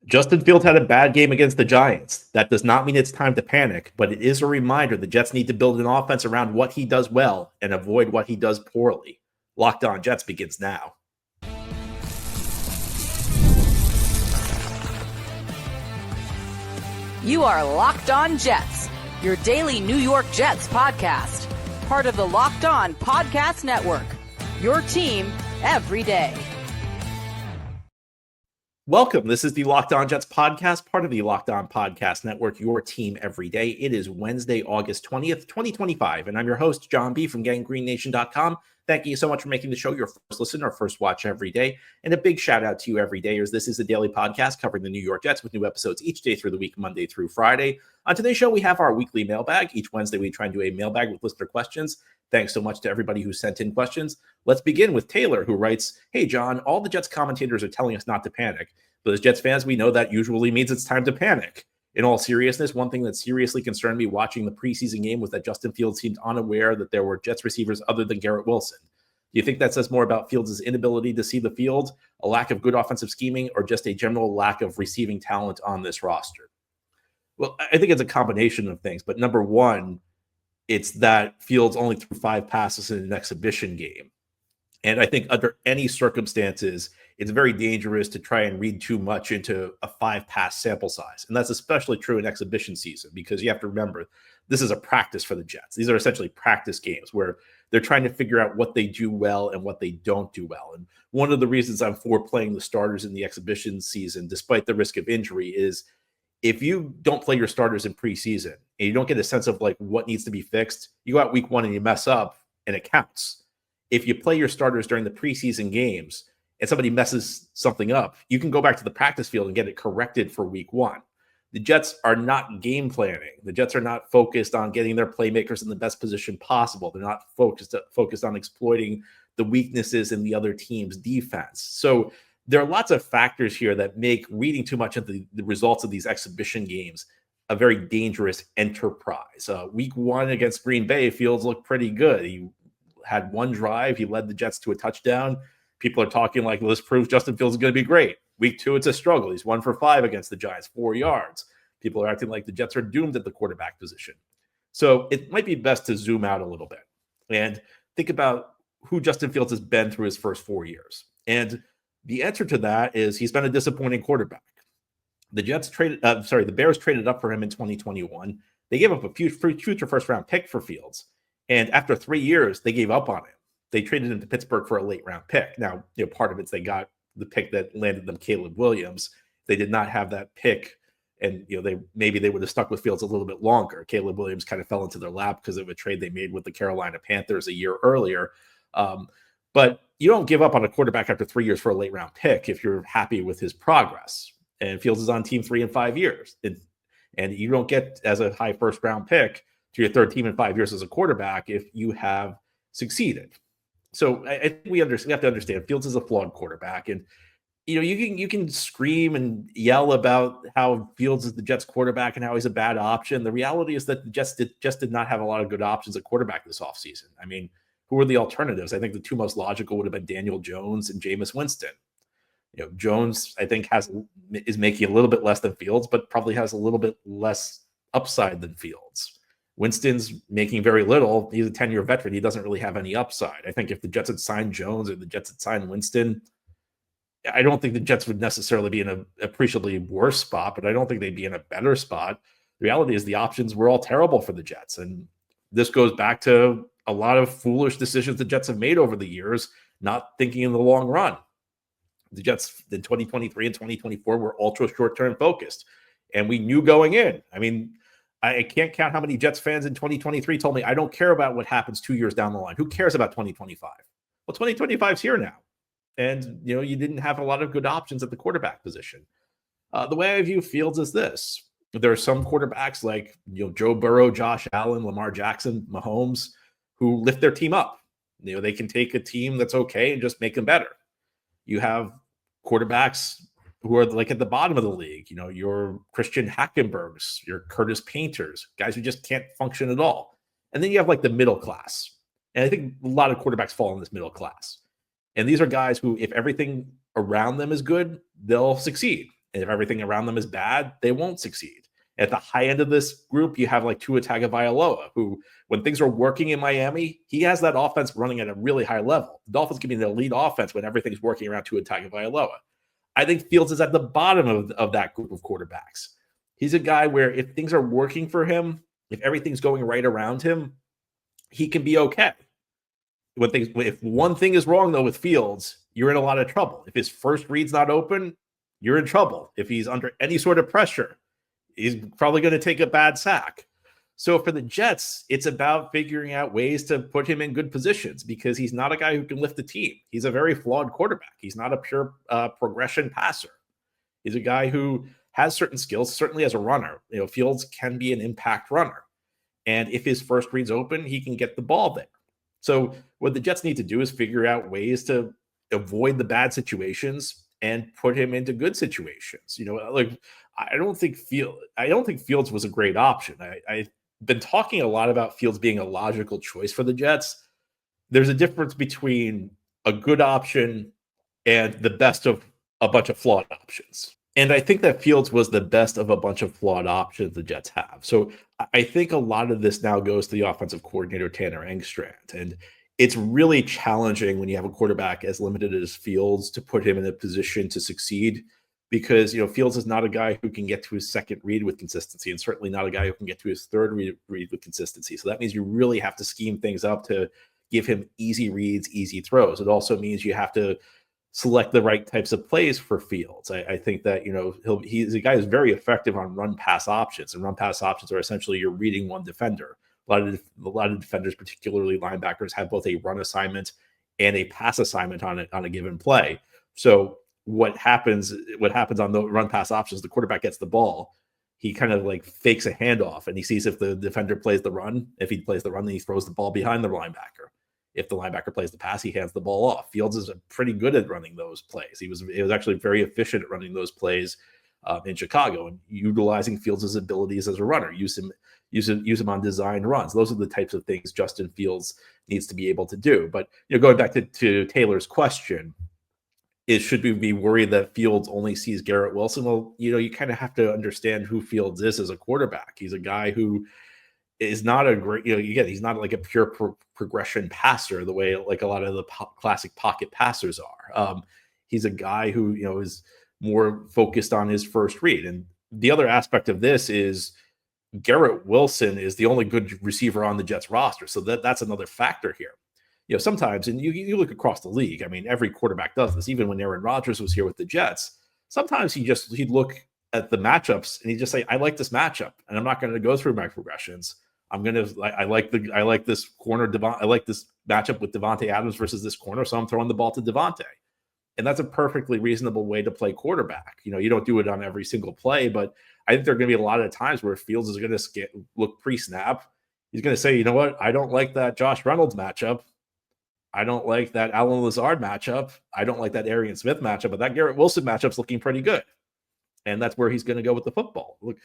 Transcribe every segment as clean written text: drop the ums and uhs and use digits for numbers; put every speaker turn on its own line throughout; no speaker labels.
Justin Fields had a bad game against the Giants. That does not mean it's time to panic, but it is a reminder the Jets need to build an offense around what he does well and avoid what he does poorly. Locked On Jets begins now.
You are Locked On Jets, your daily New York Jets podcast. Part of the Locked On Podcast Network, your team every day.
Welcome. This is the Locked On Jets podcast, part of the Locked On Podcast Network, your team every day. It is Wednesday, August 20th, 2025, and I'm your host, John B. from GangGreenNation.com. Thank you so much for making the show your first listen or first watch every day. And a big shout out to you everydayers. This is a daily podcast covering the New York Jets with new episodes each day through the week, Monday through Friday. On today's show, we have our weekly mailbag. Each Wednesday, we try and do a mailbag with listener questions. Thanks so much to everybody who sent in questions. Let's begin with Taylor, who writes, "Hey, John, all the Jets commentators are telling us not to panic. But as Jets fans, we know that usually means it's time to panic. In all seriousness, one thing that seriously concerned me watching the preseason game was that Justin Fields seemed unaware that there were Jets receivers other than Garrett Wilson. Do you think that says more about Fields' inability to see the field, a lack of good offensive scheming, or just a general lack of receiving talent on this roster?" Well, I think it's a combination of things. But number one, it's that Fields only threw 5 passes in an exhibition game. And I think under any circumstances, it's very dangerous to try and read too much into a 5-pass sample size. And that's especially true in exhibition season, because you have to remember, this is a practice for the Jets. These are essentially practice games where they're trying to figure out what they do well and what they don't do well. And one of the reasons I'm for playing the starters in the exhibition season, despite the risk of injury, is if you don't play your starters in preseason and you don't get a sense of like what needs to be fixed, you go out week 1 and you mess up and it counts. If you play your starters during the preseason games and somebody messes something up, you can go back to the practice field and get it corrected for week 1. The Jets are not game planning. The Jets are not focused on getting their playmakers in the best position possible. They're not focused on exploiting the weaknesses in the other team's defense. So there are lots of factors here that make reading too much into the results of these exhibition games a very dangerous enterprise. Week 1 against Green Bay, Fields looked pretty good. He had one drive. He led the Jets to a touchdown. People are talking like, well, this proves Justin Fields is going to be great. Week 2, it's a struggle. He's 1 for 5 against the Giants, 4 yards. People are acting like the Jets are doomed at the quarterback position. So it might be best to zoom out a little bit and think about who Justin Fields has been through his first 4 years. And the answer to that is he's been a disappointing quarterback. The Bears traded up for him in 2021. They gave up a future first-round pick for Fields. And after 3 years, they gave up on him. They traded him to Pittsburgh for a late-round pick. Now, part of it's they got the pick that landed them Caleb Williams. They did not have that pick, and they would have stuck with Fields a little bit longer. Caleb Williams kind of fell into their lap because of a trade they made with the Carolina Panthers a year earlier. But you don't give up on a quarterback after 3 years for a late-round pick if you're happy with his progress. And Fields is on team 3 in 5 years. And you don't get as a high first-round pick to your third team in 5 years as a quarterback if you have succeeded. So I think we have to understand Fields is a flawed quarterback. And, you can scream and yell about how Fields is the Jets quarterback and how he's a bad option. The reality is that the Jets just did not have a lot of good options at quarterback this offseason. I mean, who are the alternatives? I think the 2 most logical would have been Daniel Jones and Jameis Winston. Jones, I think, is making a little bit less than Fields, but probably has a little bit less upside than Fields. Winston's making very little. He's a 10-year veteran. He doesn't really have any upside. I think if the Jets had signed Jones or the Jets had signed Winston, I don't think the Jets would necessarily be in an appreciably worse spot, but I don't think they'd be in a better spot. The reality is the options were all terrible for the Jets. And this goes back to a lot of foolish decisions the Jets have made over the years, not thinking in the long run. The Jets in 2023 and 2024 were ultra short-term focused. And we knew going in. I mean, I can't count how many Jets fans in 2023 told me, I don't care about what happens 2 years down the line. Who cares about 2025? Well, 2025 is here now. And, you didn't have a lot of good options at the quarterback position. The way I view Fields is this. There are some quarterbacks like Joe Burrow, Josh Allen, Lamar Jackson, Mahomes, who lift their team up. They can take a team that's okay and just make them better. You have quarterbacks who are like at the bottom of the league, your Christian Hackenbergs, your Curtis Painters, guys who just can't function at all. And then you have like the middle class. And I think a lot of quarterbacks fall in this middle class. And these are guys who, if everything around them is good, they'll succeed. And if everything around them is bad, they won't succeed. At the high end of this group, you have like Tua Tagovailoa, who, when things are working in Miami, he has that offense running at a really high level. The Dolphins can be an elite offense when everything's working around Tua Tagovailoa. I think Fields is at the bottom of that group of quarterbacks. He's a guy where if things are working for him, if everything's going right around him, he can be okay. If one thing is wrong, though, with Fields, you're in a lot of trouble. If his first read's not open, you're in trouble. If he's under any sort of pressure, he's probably going to take a bad sack. So for the Jets, it's about figuring out ways to put him in good positions because he's not a guy who can lift the team. He's a very flawed quarterback. He's not a pure progression passer. He's a guy who has certain skills, certainly as a runner. Fields can be an impact runner. And if his first read's open, he can get the ball there. So what the Jets need to do is figure out ways to avoid the bad situations and put him into good situations. I don't think Fields was a great option. I've been talking a lot about Fields being a logical choice for the Jets. There's a difference between a good option and the best of a bunch of flawed options. And I think that Fields was the best of a bunch of flawed options the Jets have. So I think a lot of this now goes to the offensive coordinator, Tanner Engstrand. And it's really challenging when you have a quarterback as limited as Fields to put him in a position to succeed because, Fields is not a guy who can get to his second read with consistency and certainly not a guy who can get to his third read with consistency. So that means you really have to scheme things up to give him easy reads, easy throws. It also means you have to select the right types of plays for Fields. I think that, he's a guy who's very effective on run-pass options, and run-pass options are essentially you're reading one defender. A lot of defenders, particularly linebackers, have both a run assignment and a pass assignment on a given play. So what happens on the run-pass options, the quarterback gets the ball, he kind of like fakes a handoff, and he sees if the defender plays the run. If he plays the run, then he throws the ball behind the linebacker. If the linebacker plays the pass, he hands the ball off. Fields is pretty good at running those plays. He was actually very efficient at running those plays in Chicago and utilizing Fields' abilities as a runner. Use him on designed runs. Those are the types of things Justin Fields needs to be able to do. But going back to Taylor's question, should we be worried that Fields only sees Garrett Wilson? Well, you kind of have to understand who Fields is as a quarterback. He's a guy who is not a great, again, he's not like a pure progression passer the way like a lot of the classic pocket passers are. He's a guy who, is more focused on his first read. And the other aspect of this is Garrett Wilson is the only good receiver on the Jets roster. So that's another factor here. Sometimes, and you look across the league, I mean, every quarterback does this. Even when Aaron Rodgers was here with the Jets, sometimes he'd look at the matchups and he'd just say, I like this matchup and I'm not going to go through my progressions. I like this corner. I like this matchup with Devontae Adams versus this corner. So I'm throwing the ball to Devontae. And that's a perfectly reasonable way to play quarterback. You don't do it on every single play, but I think there are going to be a lot of times where Fields is going to look pre-snap. He's going to say, you know what? I don't like that Josh Reynolds matchup. I don't like that Allen Lazard matchup. I don't like that Arian Smith matchup, but that Garrett Wilson matchup's looking pretty good. And that's where he's going to go with the football. Look,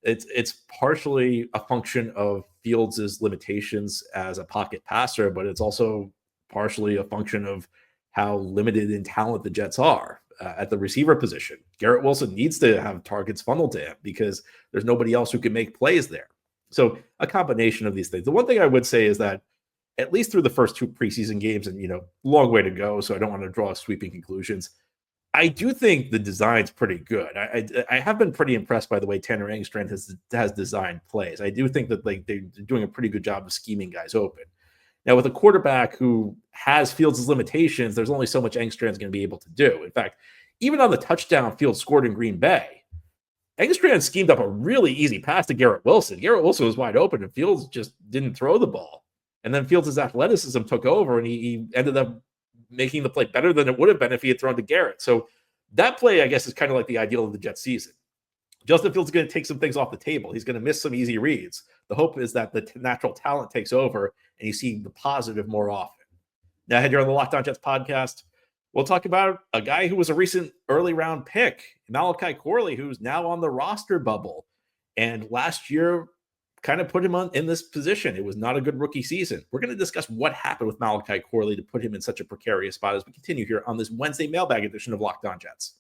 it's partially a function of Fields' limitations as a pocket passer, but it's also partially a function of how limited in talent the Jets are at the receiver position. Garrett Wilson needs to have targets funneled to him because there's nobody else who can make plays there. So a combination of these things. The one thing I would say is that at least through the first two preseason games, and long way to go, so I don't want to draw sweeping conclusions, I do think the design's pretty good. I have been pretty impressed by the way Tanner Engstrand has designed plays. I do think that they're doing a pretty good job of scheming guys open. Now, with a quarterback who has Fields' limitations, there's only so much Engstrand's going to be able to do. In fact, even on the touchdown Fields scored in Green Bay, Engstrand schemed up a really easy pass to Garrett Wilson. Garrett Wilson was wide open, and Fields just didn't throw the ball. And then Fields' athleticism took over, and he ended up making the play better than it would have been if he had thrown to Garrett. So that play, I guess, is kind of like the ideal of the Jets season. Justin Fields is going to take some things off the table. He's going to miss some easy reads. The hope is that the natural talent takes over and you see the positive more often. Now, ahead here on the Locked On Jets podcast, we'll talk about a guy who was a recent early round pick, Malachi Corley, who's now on the roster bubble. And last year kind of put him in this position. It was not a good rookie season. We're going to discuss what happened with Malachi Corley to put him in such a precarious spot as we continue here on this Wednesday mailbag edition of Locked On Jets.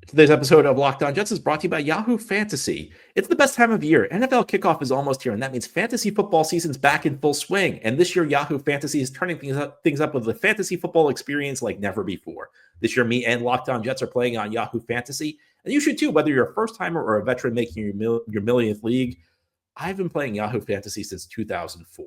Today's episode of Locked On Jets is brought to you by Yahoo Fantasy. It's the best time of year. NFL kickoff is almost here, and that means fantasy football season's back in full swing. And this year, Yahoo Fantasy is turning things up with a fantasy football experience like never before. This year, me and Locked On Jets are playing on Yahoo Fantasy, and you should too, whether you're a first-timer or a veteran making your millionth league. I've been playing Yahoo Fantasy since 2004.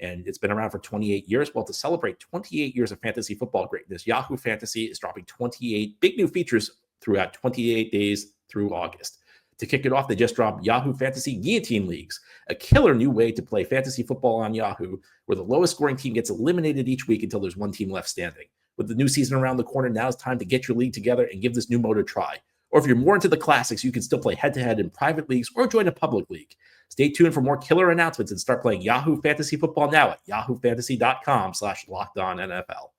And it's been around for 28 years. Well, to celebrate 28 years of fantasy football greatness, Yahoo Fantasy is dropping 28 big new features throughout 28 days through August. To kick it off, they just dropped Yahoo Fantasy Guillotine Leagues, a killer new way to play fantasy football on Yahoo, where the lowest scoring team gets eliminated each week until there's one team left standing. With the new season around the corner, now's time to get your league together and give this new mode a try. Or if you're more into the classics, you can still play head-to-head in private leagues or join a public league. Stay tuned for more killer announcements and start playing Yahoo Fantasy Football now at yahoofantasy.com/LockedOnNFL.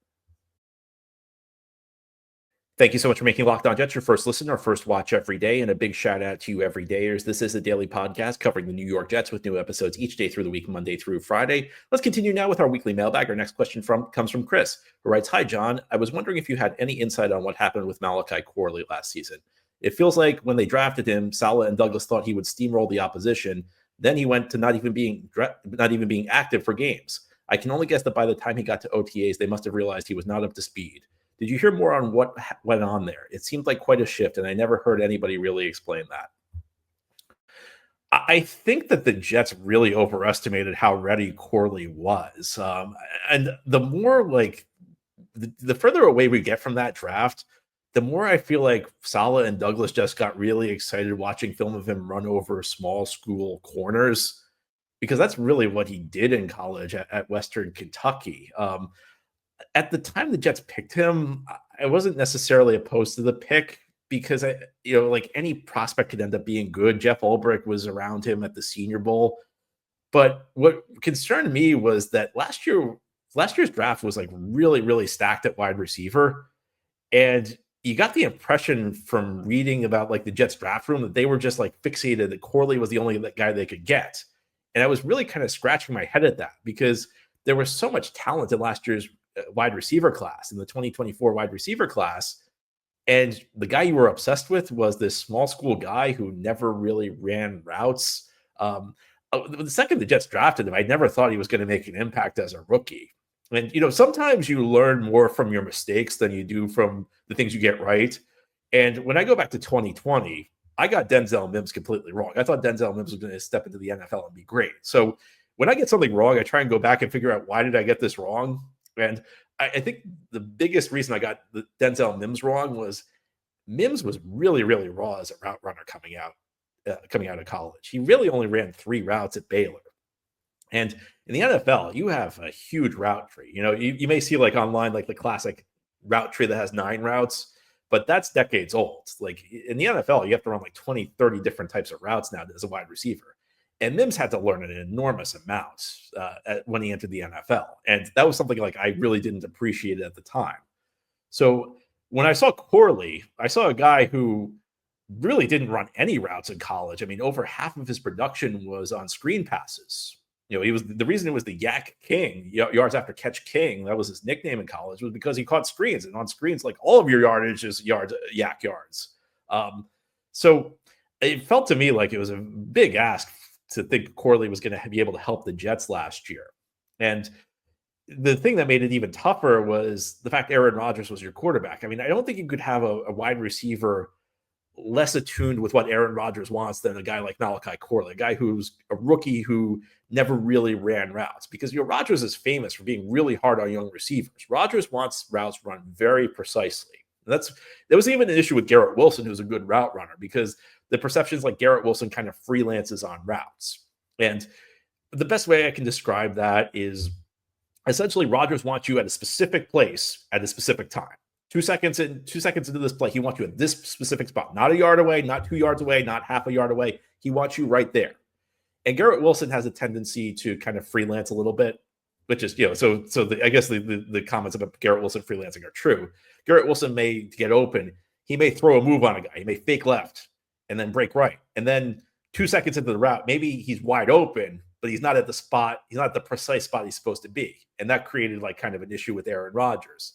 Thank you so much for making Locked On Jets your first listen or first watch every day. And a big shout out to you everydayers. This is a daily podcast covering the New York Jets with new episodes each day through the week, Monday through Friday. Let's continue now with our weekly mailbag. Our next question comes from Chris, who writes, "Hi, John. I was wondering if you had any insight on what happened with Malachi Corley last season. It feels like when they drafted him, Saleh and Douglas thought he would steamroll the opposition. Then he went to not even being active for games. I can only guess that by the time he got to OTAs, they must have realized he was not up to speed. Did you hear more on what went on there? It seemed like quite a shift, and I never heard anybody really explain that." I think that the Jets really overestimated how ready Corley was. And the more the further away we get from that draft, the more I feel like Saleh and Douglas just got really excited watching film of him run over small school corners, because that's really what he did in college at Western Kentucky. At the time the Jets picked him, I wasn't necessarily opposed to the pick because any prospect could end up being good. Jeff Ulbrich was around him at the Senior Bowl. But what concerned me was that last year's draft was really, really stacked at wide receiver. And you got the impression from reading about the Jets draft room that they were just fixated that Corley was the only guy they could get. And I was really kind of scratching my head at that because there was so much talent in last year's wide receiver class, in the 2024 wide receiver class. And the guy you were obsessed with was this small school guy who never really ran routes. The second the Jets drafted him, I never thought he was going to make an impact as a rookie. And, sometimes you learn more from your mistakes than you do from the things you get right. And when I go back to 2020, I got Denzel Mims completely wrong. I thought Denzel Mims was going to step into the NFL and be great. So when I get something wrong, I try and go back and figure out, why did I get this wrong? And I think the biggest reason I got the Denzel Mims wrong was Mims was really, really raw as a route runner coming out of college. He really only ran 3 routes at Baylor. And in the NFL, you have a huge route tree. You may see online, the classic route tree that has 9 routes, but that's decades old. In the NFL, you have to run 20, 30 different types of routes now as a wide receiver. And Mims had to learn an enormous amount when he entered the NFL. And that was something I really didn't appreciate at the time. So when I saw Corley, I saw a guy who really didn't run any routes in college. I mean, over half of his production was on screen passes. He was the reason it was the Yak King, yards after catch king. That was his nickname in college, was because he caught screens, and on screens, all of your yardage is Yak yards. So it felt to me like it was a big ask to think Corley was going to be able to help the Jets last year. And the thing that made it even tougher was the fact Aaron Rodgers was your quarterback. I mean, I don't think you could have a wide receiver less attuned with what Aaron Rodgers wants than a guy like Malachi Corley, a guy who's a rookie who never really ran routes, because Rodgers is famous for being really hard on young receivers. Rodgers wants routes run very precisely. There was even an issue with Garrett Wilson, who's a good route runner, because the perceptions Garrett Wilson kind of freelances on routes. And the best way I can describe that is essentially Rodgers wants you at a specific place at a specific time. 2 seconds into this play, he wants you at this specific spot, not a yard away, not 2 yards away, not half a yard away. He wants you right there. And Garrett Wilson has a tendency to kind of freelance a little bit, which is, I guess the comments about Garrett Wilson freelancing are true. Garrett Wilson may get open. He may throw a move on a guy. He may fake left and then break right. And then 2 seconds into the route, maybe he's wide open, but he's not at the spot. He's not at the precise spot he's supposed to be. And that created kind of an issue with Aaron Rodgers.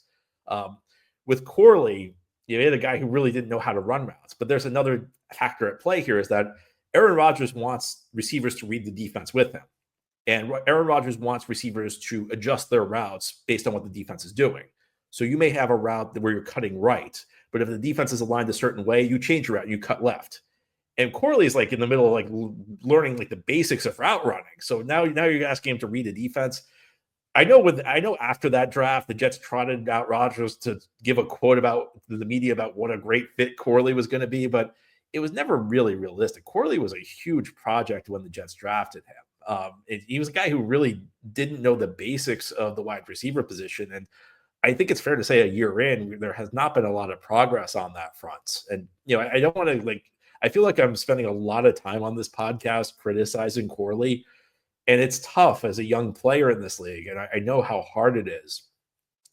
With Corley, You had a guy who really didn't know how to run routes. But there's another factor at play here is that Aaron Rodgers wants receivers to read the defense with him. And Aaron Rodgers wants receivers to adjust their routes based on what the defense is doing. So you may have a route where you're cutting right, but if the defense is aligned a certain way, you change your route, you cut left. And Corley is like in the middle of like learning like the basics of route running. So now you're asking him to read a defense. I know after that draft, the Jets trotted out Rodgers to give a quote about the media about what a great fit Corley was going to be, but it was never really realistic. Corley was a huge project when the Jets drafted him. He was a guy who really didn't know the basics of the wide receiver position. And I think it's fair to say a year in, there has not been a lot of progress on that front. And, I don't want to I feel like I'm spending a lot of time on this podcast criticizing Corley. And it's tough as a young player in this league. And I know how hard it is.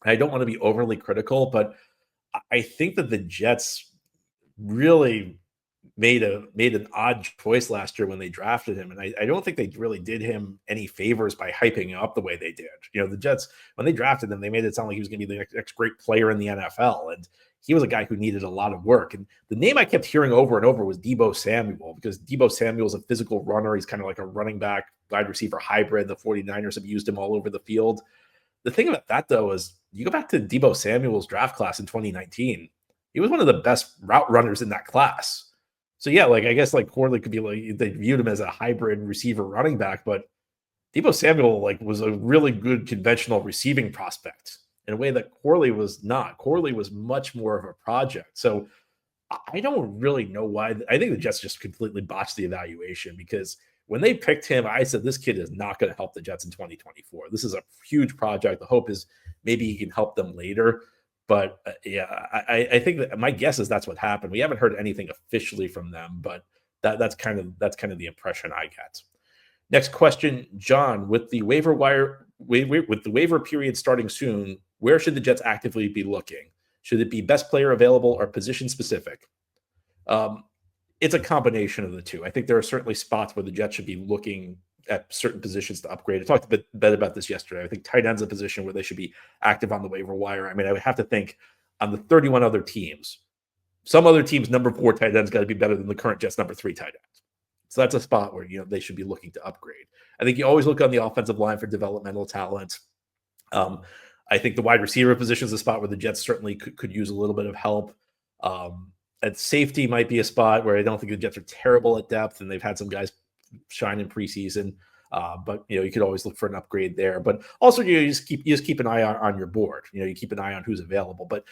I don't want to be overly critical, but I think that the Jets really made an odd choice last year when they drafted him. And I don't think they really did him any favors by hyping him up the way they did. The Jets, when they drafted him, they made it sound like he was going to be the next great player in the NFL. And he was a guy who needed a lot of work. And the name I kept hearing over and over was Deebo Samuel, because Deebo Samuel is a physical runner. He's kind of like a running back, wide receiver hybrid. The 49ers have used him all over the field. The thing about that, though, is you go back to Deebo Samuel's draft class in 2019. He was one of the best route runners in that class. So, yeah, I guess Corley could be they viewed him as a hybrid receiver running back, but Deebo Samuel was a really good conventional receiving prospect in a way that Corley was not. Corley was much more of a project. So I don't really know why. I think the Jets just completely botched the evaluation, because when they picked him, I said, this kid is not going to help the Jets in 2024. This is a huge project. The hope is maybe he can help them later. But I think that my guess is that's what happened. We haven't heard anything officially from them, but that's kind of the impression I get. Next question, John, with the waiver period starting soon, where should the Jets actively be looking? Should it be best player available or position specific? It's a combination of the two. I think there are certainly spots where the Jets should be looking at certain positions to upgrade. I talked a bit about this yesterday. I think tight end's a position where they should be active on the waiver wire. I mean, I would have to think on the 31 other teams, some other teams' number 4 tight end's got to be better than the current Jets' number 3 tight end. So that's a spot where they should be looking to upgrade. I think you always look on the offensive line for developmental talent. I think the wide receiver position is a spot where the Jets certainly could use a little bit of help. At safety might be a spot where I don't think the Jets are terrible at depth, and they've had some guys shine in preseason. But you could always look for an upgrade there. But also you just keep an eye on your board. You keep an eye on who's available. But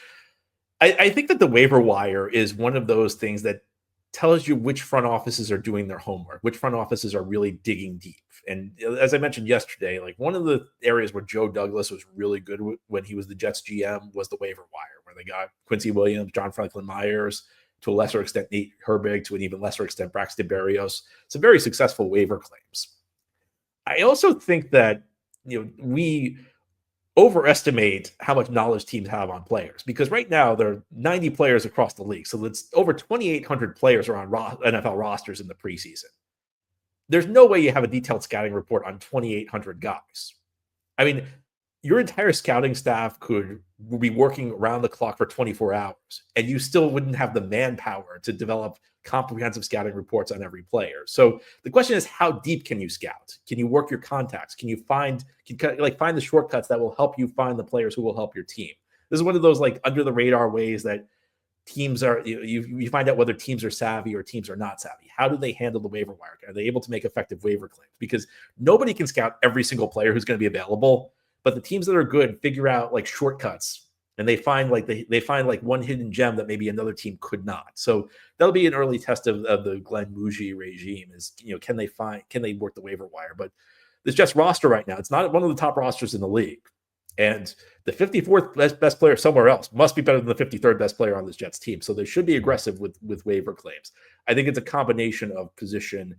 I think that the waiver wire is one of those things that tells you which front offices are doing their homework, which front offices are really digging deep. And as I mentioned yesterday, one of the areas where Joe Douglas was really good when he was the Jets GM was the waiver wire, where they got Quincy Williams, John Franklin Myers, to a lesser extent Nate Herbig, to an even lesser extent Braxton Berrios. Some very successful waiver claims. I also think that we overestimate how much knowledge teams have on players, because right now there are 90 players across the league. So that's over 2,800 players are on NFL rosters in the preseason. There's no way you have a detailed scouting report on 2,800 guys. I mean, your entire scouting staff could be working around the clock for 24 hours, and you still wouldn't have the manpower to develop comprehensive scouting reports on every player. So the question is, how deep can you scout? Can you work your contacts? Can you find the shortcuts that will help you find the players who will help your team? This is one of those under the radar ways that teams are, you find out whether teams are savvy or teams are not savvy. How do they handle the waiver wire? Are they able to make effective waiver claims? Because nobody can scout every single player who's going to be available, but the teams that are good figure out shortcuts, and they find one hidden gem that maybe another team could not. So that'll be an early test of the Glenn Mougie regime is, can they work the waiver wire? But this Jets roster right now, it's not one of the top rosters in the league. And the 54th best player somewhere else must be better than the 53rd best player on this Jets team. So they should be aggressive with waiver claims. I think it's a combination of position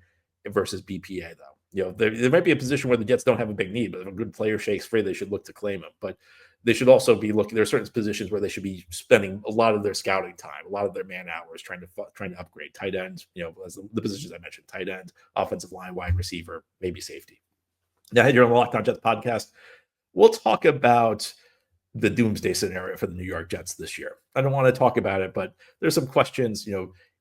versus BPA, though. There might be a position where the Jets don't have a big need, but if a good player shakes free, they should look to claim him. But they should also be looking. There are certain positions where they should be spending a lot of their scouting time, a lot of their man hours trying to upgrade tight end. As the positions I mentioned: tight end, offensive line, wide receiver, maybe safety. Now, here on the Locked On Jets podcast, we'll talk about the doomsday scenario for the New York Jets this year. I don't want to talk about it, but there's some questions.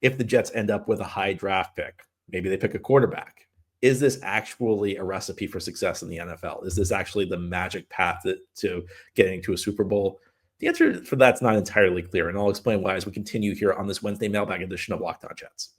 If the Jets end up with a high draft pick, maybe they pick a quarterback. Is this actually a recipe for success in the NFL? Is this actually the magic path to getting to a Super Bowl? The answer for that's not entirely clear, and I'll explain why as we continue here on this Wednesday mailbag edition of Locked On Jets.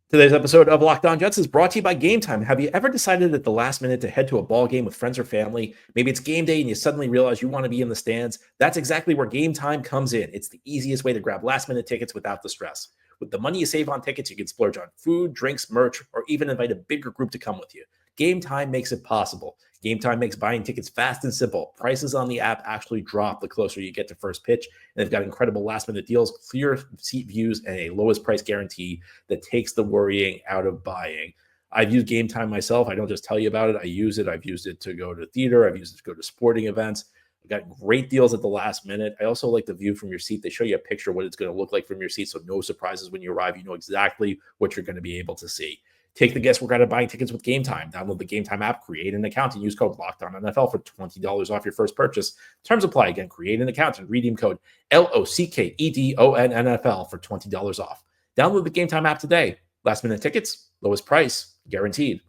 Today's episode of Locked On Jets is brought to you by Gametime. Have you ever decided at the last minute to head to a ball game with friends or family? Maybe it's game day and you suddenly realize you want to be in the stands. That's exactly where Gametime comes in. It's the easiest way to grab last-minute tickets without the stress. With the money you save on tickets, you can splurge on food, drinks, merch, or even invite a bigger group to come with you. Gametime makes it possible. Gametime makes buying tickets fast and simple. Prices on the app actually drop the closer you get to first pitch, and they've got incredible last-minute deals, clear seat views, and a lowest price guarantee that takes the worrying out of buying. I've used Gametime myself. I don't just tell you about it. I use it. I've used it to go to theater. I've used it to go to sporting events. I've got great deals at the last minute. I also like the view from your seat. They show you a picture of what it's going to look like from your seat, so no surprises when you arrive. You know exactly what you're going to be able to see. Take the guesswork out of buying tickets with Gametime. Download the Gametime app, create an account, and use code LOCKEDONNFL for $20 off your first purchase. Terms apply. Again, create an account and redeem code LOCKEDONNFL for $20 off. Download the Gametime app today. Last minute tickets, lowest price, guaranteed.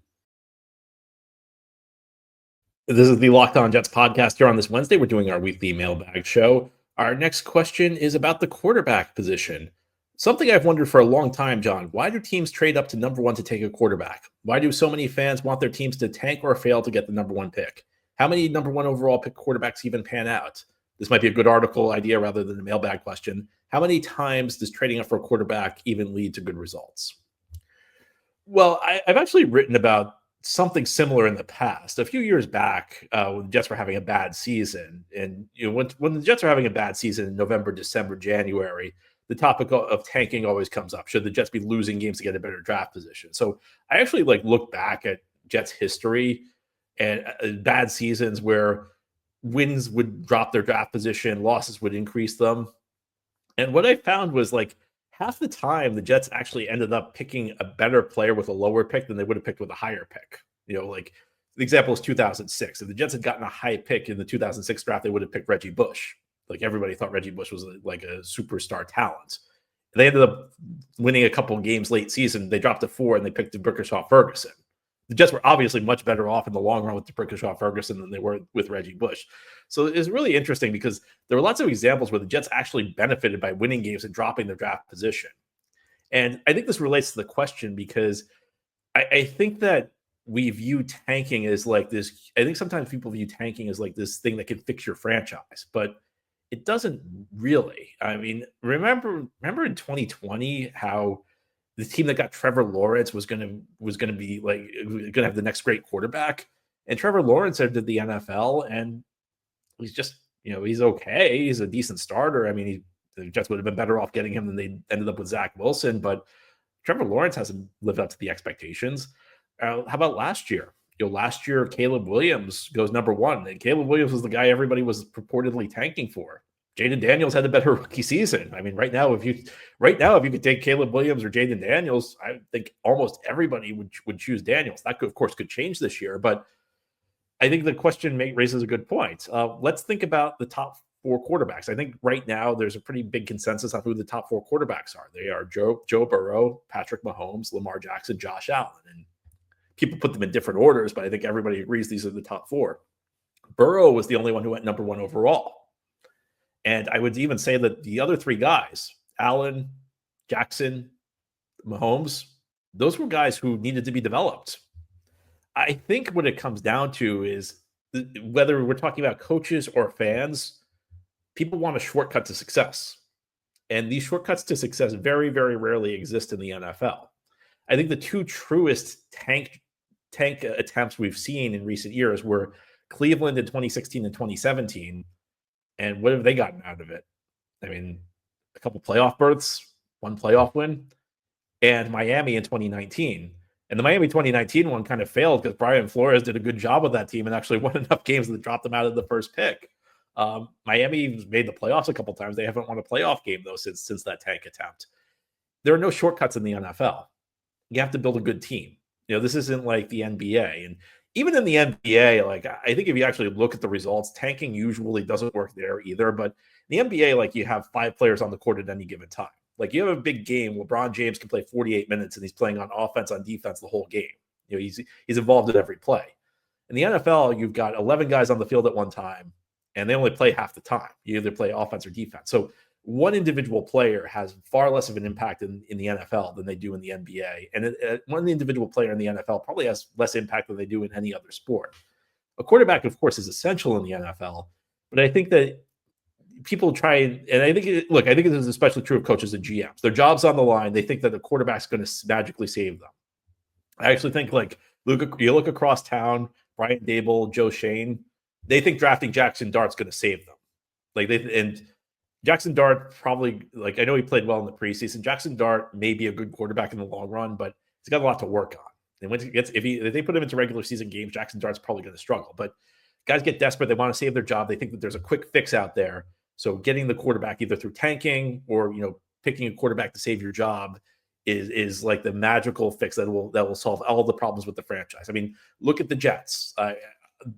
This is the Locked On Jets podcast here on this Wednesday. We're doing our weekly mailbag show. Our next question is about the quarterback position. Something I've wondered for a long time, John. Why do teams trade up to number one to take a quarterback? Why do so many fans want their teams to tank or fail to get the number one pick? How many number one overall pick quarterbacks even pan out? This might be a good article idea rather than a mailbag question. How many times does trading up for a quarterback even lead to good results? Well, I've actually written about something similar in the past. A few years back, when the Jets were having a bad season, and when the Jets are having a bad season in November, December, January, the topic of tanking always comes up. Should the Jets be losing games to get a better draft position? So I actually look back at Jets history and bad seasons where wins would drop their draft position, losses would increase them. And what I found was half the time the Jets actually ended up picking a better player with a lower pick than they would have picked with a higher pick. The example is 2006. If the Jets had gotten a high pick in the 2006 draft, they would have picked Reggie Bush. Everybody thought Reggie Bush was a superstar talent. They ended up winning a couple of games late season. They dropped to 4 and they picked DeBrickashaw Ferguson. The Jets were obviously much better off in the long run with DeBrickashaw Ferguson than they were with Reggie Bush. So it's really interesting because there were lots of examples where the Jets actually benefited by winning games and dropping their draft position. And I think this relates to the question because I think that we view tanking as this. I think sometimes people view tanking as this thing that can fix your franchise, but it doesn't really. I mean, remember in 2020 how the team that got Trevor Lawrence was going to be going to have the next great quarterback, and Trevor Lawrence entered the NFL, and he's just he's okay. He's a decent starter. I mean, the Jets would have been better off getting him than they ended up with Zach Wilson, but Trevor Lawrence hasn't lived up to the expectations. How about last year? Last year, Caleb Williams goes number one, and Caleb Williams was the guy everybody was purportedly tanking for. Jaden Daniels had a better rookie season. I mean, right now, if you could take Caleb Williams or Jaden Daniels, I think almost everybody would choose Daniels. That could, of course, could change this year, but I think the question raises a good point. Let's think about the top 4 quarterbacks. I think right now there's a pretty big consensus on who the top 4 quarterbacks are. They are Joe Burrow, Patrick Mahomes, Lamar Jackson, Josh Allen, and people put them in different orders, but I think everybody agrees these are the top 4. Burrow was the only one who went number 1 overall. And I would even say that the other 3 guys, Allen, Jackson, Mahomes, those were guys who needed to be developed. I think what it comes down to is whether we're talking about coaches or fans, people want a shortcut to success. And these shortcuts to success very, very rarely exist in the NFL. I think the 2 truest tank attempts we've seen in recent years were Cleveland in 2016 and 2017. And what have they gotten out of it? I mean, a couple playoff berths, 1 playoff win, and Miami in 2019. And the Miami 2019 one kind of failed because Brian Flores did a good job with that team and actually won enough games that dropped them out of the first pick. Miami made the playoffs a couple times. They haven't won a playoff game, though, since that tank attempt. There are no shortcuts in the NFL. You have to build a good team. This isn't like the NBA. And even in the NBA, like I think if you actually look at the results, tanking usually doesn't work there either. But in the NBA, like you have 5 players on the court at any given time. Like you have a big game. LeBron James can play 48 minutes and he's playing on offense, on defense the whole game. He's involved in every play. In the NFL, you've got 11 guys on the field at one time, and they only play half the time. You either play offense or defense. So one individual player has far less of an impact in the NFL than they do in the NBA. And one individual player in the NFL probably has less impact than they do in any other sport. A quarterback, of course, is essential in the NFL, but I think that people try, and I think this is especially true of coaches and GMs. Their job's on the line. They think that the quarterback's going to magically save them. I actually think, like, you look across town, Brian Dable, Joe Shane, they think drafting Jackson Dart's going to save them. And Jackson Dart probably, like, I know he played well in the preseason. Jackson Dart may be a good quarterback in the long run, but he's got a lot to work on. And if they put him into regular season games, Jackson Dart's probably going to struggle. But guys get desperate. They want to save their job. They think that there's a quick fix out there. So getting the quarterback either through tanking or, picking a quarterback to save your job is like the magical fix that will solve all the problems with the franchise. I mean, look at the Jets.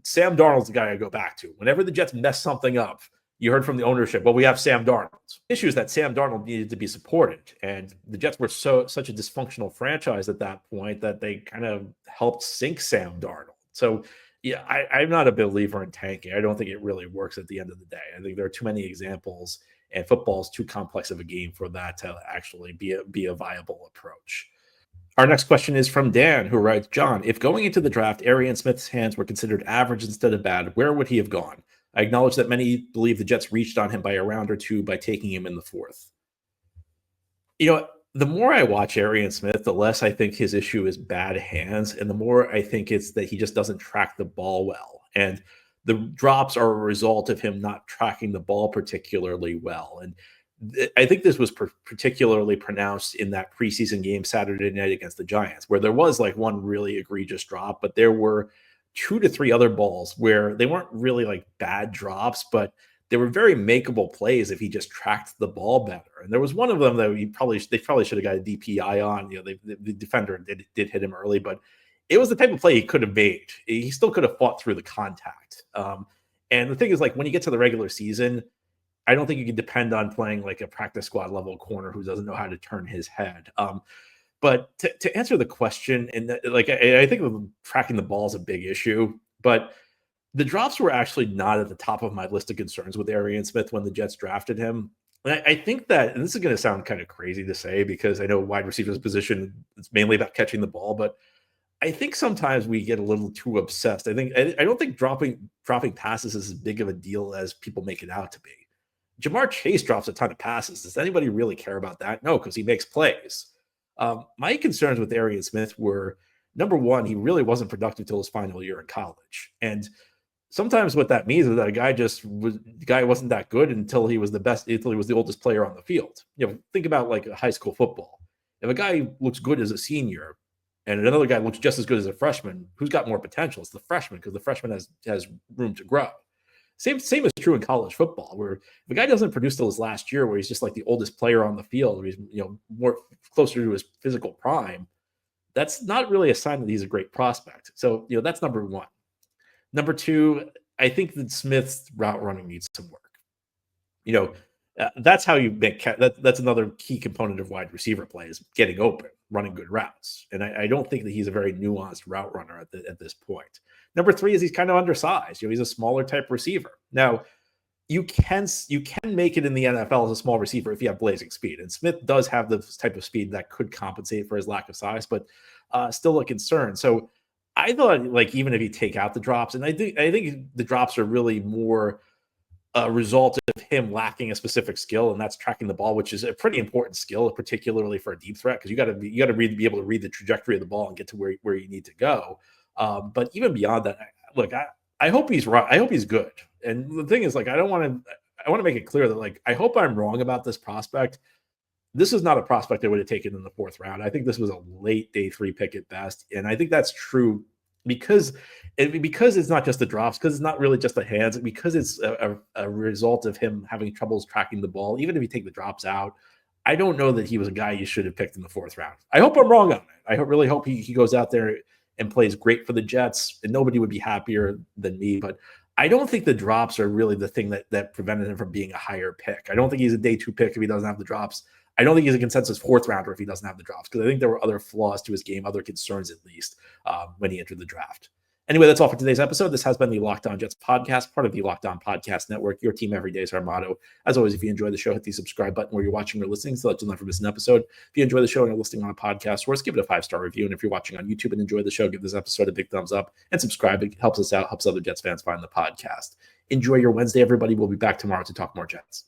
Sam Darnold's the guy I go back to. Whenever the Jets mess something up, you heard from the ownership, well, we have Sam Darnold. The issue is that Sam Darnold needed to be supported, and the Jets were such a dysfunctional franchise at that point that they kind of helped sink Sam Darnold. So, yeah, I'm not a believer in tanking. I don't think it really works at the end of the day. I think there are too many examples, and football is too complex of a game for that to actually be a viable approach. Our next question is from Dan, who writes, John, if going into the draft, Arian Smith's hands were considered average instead of bad, where would he have gone? I acknowledge that many believe the Jets reached on him by a round or two by taking him in the 4th. The more I watch Arian Smith, the less I think his issue is bad hands, and the more I think it's that he just doesn't track the ball well. And the drops are a result of him not tracking the ball particularly well. And I think this was particularly pronounced in that preseason game Saturday night against the Giants, where there was like one really egregious drop, but there were 2 to 3 other balls where they weren't really like bad drops, but they were very makeable plays if he just tracked the ball better. And there was one of them that they probably should have got a DPI on. The defender did hit him early, but it was the type of play he could have made. He still could have fought through the contact. And the thing is, like, when you get to the regular season, I don't think you can depend on playing like a practice squad level corner who doesn't know how to turn his head. But to answer the question, and I think tracking the ball is a big issue, but the drops were actually not at the top of my list of concerns with Arian Smith when the Jets drafted him. And I think that, and this is going to sound kind of crazy to say because I know wide receiver's position, it's mainly about catching the ball, but I think sometimes we get a little too obsessed. I don't think dropping passes is as big of a deal as people make it out to be. Jamar Chase drops a ton of passes. Does anybody really care about that? No, because he makes plays. My concerns with Arian Smith were, number one, he really wasn't productive till his final year in college. And sometimes what that means is that the guy wasn't that good until he was until he was the oldest player on the field. Think about like a high school football. If a guy looks good as a senior and another guy looks just as good as a freshman, who's got more potential? It's the freshman, because the freshman has room to grow. Same is true in college football, where if a guy doesn't produce till his last year, where he's just like the oldest player on the field, where he's more closer to his physical prime, that's not really a sign that he's a great prospect. So that's number one. Number two, I think that Smith's route running needs some work. That's how you make that's another key component of wide receiver play, is getting open, running good routes. And I don't think that he's a very nuanced route runner at this point. Number three is he's kind of undersized. He's a smaller type receiver. Now, you can make it in the NFL as a small receiver if you have blazing speed. And Smith does have the type of speed that could compensate for his lack of size, but still a concern. So I thought, like, even if you take out the drops, and I think the drops are really more a result of him lacking a specific skill, and that's tracking the ball, which is a pretty important skill, particularly for a deep threat, because you got to be able to read the trajectory of the ball and get to where you need to go. But even beyond that, look, I hope he's right. I hope he's good. And the thing is, like, I want to make it clear that, like, I hope I'm wrong about this prospect. This is not a prospect I would have taken in the 4th round. I think this was a late day 3 pick at best. And I think that's true because it's not just the drops, because it's not really just the hands, because it's a result of him having troubles tracking the ball. Even if you take the drops out, I don't know that he was a guy you should have picked in the 4th round. I hope I'm wrong on it. I really hope he goes out there and plays great for the Jets, and nobody would be happier than me. But I don't think the drops are really the thing that prevented him from being a higher pick. I don't think he's a day 2 pick if he doesn't have the drops. I don't think he's a consensus 4th rounder if he doesn't have the drops, because I think there were other flaws to his game, other concerns at least, when he entered the draft. Anyway, that's all for today's episode. This has been the Locked On Jets podcast, part of the Locked On Podcast Network. Your team every day is our motto. As always, if you enjoy the show, hit the subscribe button where you're watching or listening so that you'll never miss an episode. If you enjoy the show and you're listening on a podcast source, give it a 5-star review. And if you're watching on YouTube and enjoy the show, give this episode a big thumbs up and subscribe. It helps us out, helps other Jets fans find the podcast. Enjoy your Wednesday, everybody. We'll be back tomorrow to talk more Jets.